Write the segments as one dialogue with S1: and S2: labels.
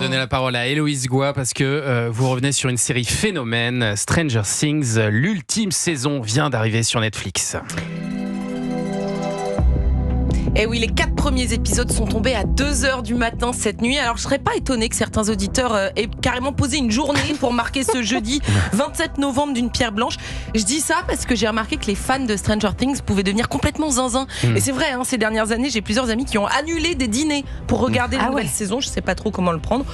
S1: Donner la parole à Héloïse Goua parce que vous revenez sur une série phénomène, Stranger Things. L'ultime saison vient d'arriver sur Netflix.
S2: Et oui, les 4 premiers épisodes sont tombés à 2h du matin cette nuit. Alors je serais pas étonnée que certains auditeurs aient carrément posé une journée pour marquer ce jeudi 27 novembre d'une pierre blanche. Je dis ça parce que j'ai remarqué que les fans de Stranger Things pouvaient devenir complètement zinzin. Et c'est vrai, ces dernières années, j'ai plusieurs amis qui ont annulé des dîners pour regarder la nouvelle saison. Je sais pas trop comment le prendre.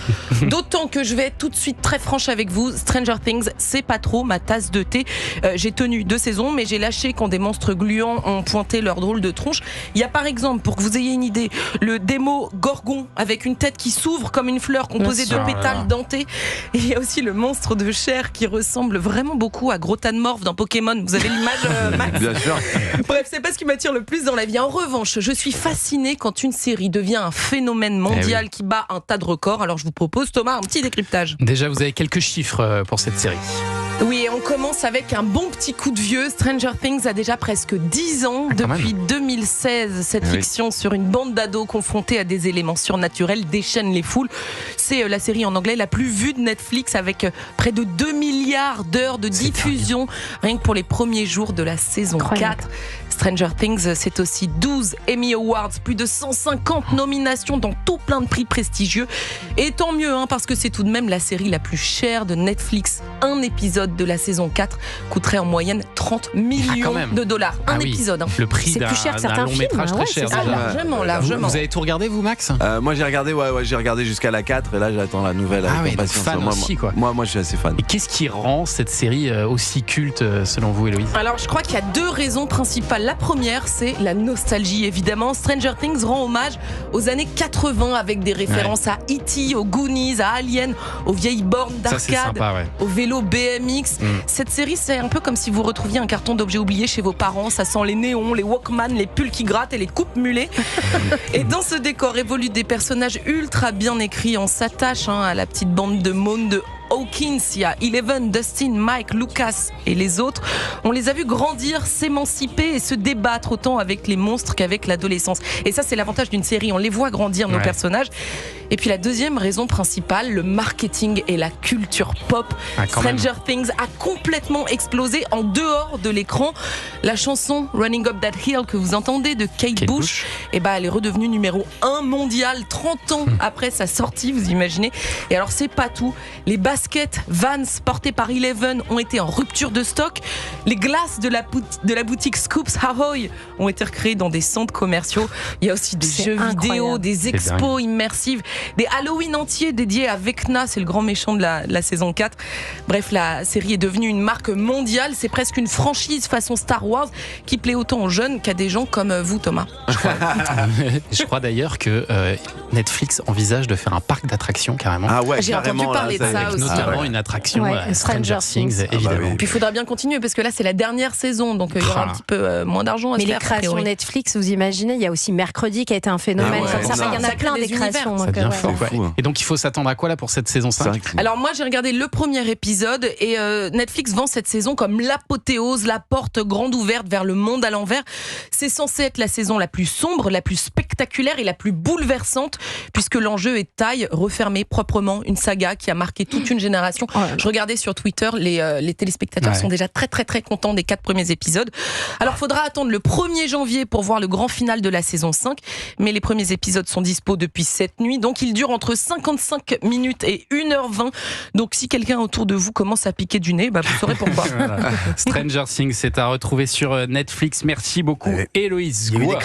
S2: D'autant que je vais être tout de suite très franche avec vous. Stranger Things, c'est pas trop ma tasse de thé. J'ai tenu 2 saisons, mais j'ai lâché quand des monstres gluants ont pointé leur drôle de tronche. Il y a par exemple, pour que vous ayez une idée, le démo Gorgon avec une tête qui s'ouvre comme une fleur composée de pétales dentés. Et il y a aussi le monstre de chair qui ressemble vraiment beaucoup à Grotanmorph dans Pokémon. Vous avez l'image, Max ?
S3: Bien sûr.
S2: Bref, c'est pas ce qui m'attire le plus dans la vie. En revanche, je suis fascinée quand une série devient un phénomène mondial qui bat un tas de records. Alors je vous propose, Thomas, un petit décryptage.
S1: Déjà, vous avez quelques chiffres pour cette série.
S2: Oui, et on commence avec un bon petit coup de vieux. Stranger Things a déjà presque 10 ans. Depuis 2016, cette fiction sur une bande d'ados confrontés à des éléments surnaturels déchaîne les foules. C'est la série en anglais la plus vue de Netflix avec près de 2 milliards d'heures de diffusion rien que pour les premiers jours de la saison 4. Stranger Things, c'est aussi 12 Emmy Awards, plus de 150 nominations dans tout plein de prix prestigieux. Et tant mieux, parce que c'est tout de même la série la plus chère de Netflix. Un épisode de la saison 4 coûterait en moyenne 30 millions de dollars. Un épisode.
S1: Le prix
S4: c'est plus cher que certains
S1: long
S4: films,
S1: métrage très cher.
S2: Largement.
S1: Vous avez tout regardé, vous, Max ?
S3: Moi j'ai regardé, j'ai regardé jusqu'à la 4 et là j'attends la nouvelle avec impatience.
S1: Fan aussi, quoi.
S3: Moi je suis assez fan.
S1: Et qu'est-ce qui rend cette série aussi culte selon vous, Héloïse ?
S2: Alors je crois qu'il y a 2 raisons principales. La première, c'est la nostalgie, évidemment. Stranger Things rend hommage aux années 80 avec des références à E.T., aux Goonies, à Alien, aux vieilles bornes d'arcade, au vélo BMX. Cette série, c'est un peu comme si vous retrouviez un carton d'objets oubliés chez vos parents. Ça sent les néons, les Walkman, les pulls qui grattent et les coupes mulets. Et dans ce décor évoluent des personnages ultra bien écrits. On s'attache à la petite bande de mônes de Hawkins, il y a Eleven, Dustin, Mike, Lucas et les autres. On les a vus grandir, s'émanciper et se débattre autant avec les monstres qu'avec l'adolescence. Et ça, c'est l'avantage d'une série. On les voit grandir, nos personnages. Et puis la deuxième raison principale, le marketing et la culture pop. Stranger Things a complètement explosé en dehors de l'écran. La chanson Running Up That Hill que vous entendez de Kate Bush, elle est redevenue numéro 1 mondial 30 ans après sa sortie, vous imaginez. Et alors c'est pas tout. Les baskets Vans portés par Eleven ont été en rupture de stock. Les glaces de la boutique Scoops Ahoy ont été recréées dans des centres commerciaux. Il y a aussi des jeux vidéo, des expos immersives, des Halloween entiers dédiés à Vecna, c'est le grand méchant de la saison 4. Bref, la série est devenue une marque mondiale. C'est presque une franchise façon Star Wars qui plaît autant aux jeunes qu'à des gens comme vous, Thomas.
S1: Je crois d'ailleurs que Netflix envisage de faire un parc d'attractions carrément.
S3: Ah ouais,
S2: j'ai entendu parler de ça aussi.
S1: Notamment une attraction Stranger Things, évidemment.
S2: Puis il faudra bien continuer parce que là c'est la dernière saison, donc il y aura un petit peu moins d'argent à se faire.
S4: Mais les créations Netflix, vous imaginez, il y a aussi Mercredi qui a été un phénomène. Il y en a plein des créations.
S1: Ça devient fou. Et donc il faut s'attendre à quoi là pour cette saison 5 ?
S2: Alors moi j'ai regardé le premier épisode et Netflix vend cette saison comme l'apothéose, la porte grande ouverte vers le monde à l'envers. C'est censé être la saison la plus sombre, la plus spectaculaire et la plus bouleversante puisque l'enjeu est de taille, refermer proprement une saga qui a marqué toute une génération. Je regardais sur Twitter, les téléspectateurs sont déjà très très très contents des 4 premiers épisodes. Alors faudra attendre le 1er janvier pour voir le grand final de la saison 5, mais les premiers épisodes sont dispo depuis cette nuit, donc ils durent entre 55 minutes et 1h20. Donc si quelqu'un autour de vous commence à piquer du nez, vous saurez pourquoi.
S1: Stranger Things, c'est à retrouver sur Netflix. Merci beaucoup, Héloïse Goua.